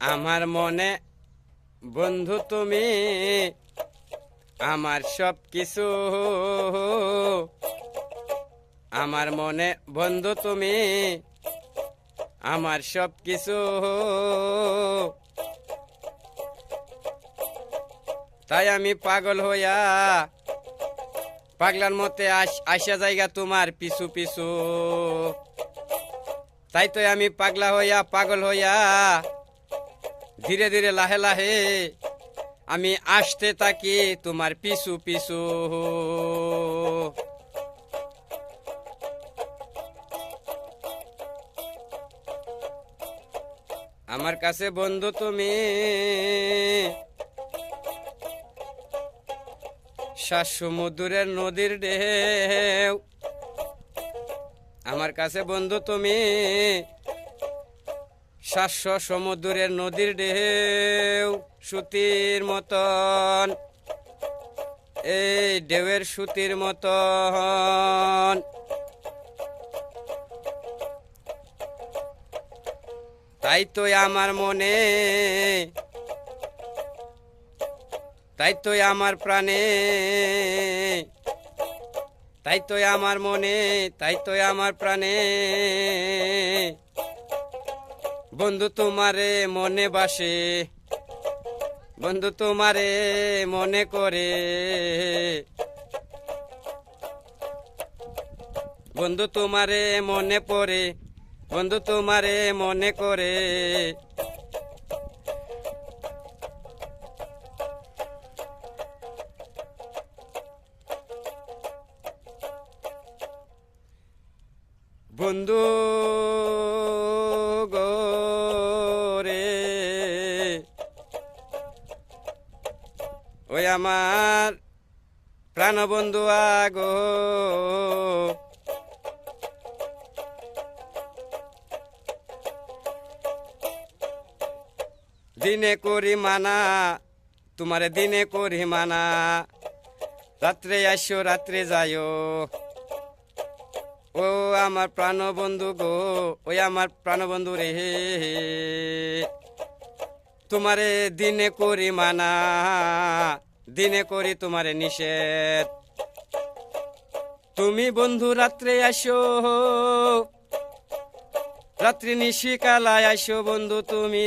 আমার মনে বন্ধু তুমি, আমার সব কিছু। আমার মনে বন্ধু তুমি, আমার সব কিছু। তাই আমি পাগল হইয়া পাগলার মতে আসা জায়গা তোমার পিছু পিছু। তাই তো আমি পাগলা হইয়া পাগল হইয়া ধীরে ধীরে লাহে লাহে আমি আসতে থাকি তোমার পিছু পিছু। আমার কাছে বন্ধু তুমি, সাত সমুদ্রের নদীর ঢেউ। আমার কাছে বন্ধু তুমি, 700 সমুদ্রের নদীর ঢেউ। সুতির মতন, এই ঢেউয়ের সুতির মতন। তাই তো আমার মনে, তাই তো আমার প্রাণে, তাই তো আমার মনে, তাই তো আমার প্রাণে বন্ধু তোমারে মনে বাসে। বন্ধু তোমারে মনে করে, বন্ধু তোমারে মনে পড়ে, বন্ধু তোমারে মনে করে। বন্ধু গো রে, ওই আমার প্রাণবন্ধু আগো। দিনে করি মানা, তোমারে দিনে করি মানা, রাত্রে আসো রাত্রে যাইও। ও আমার প্রাণবন্ধু গো, ওই আমার প্রাণবন্ধু রে, তোমারে দিনে করি মানা, দিনে করি তোমারে নিষেধ। তুমি বন্ধু রাত্রে আসো, রাত্রি নিশিকালায় আসো বন্ধু তুমি।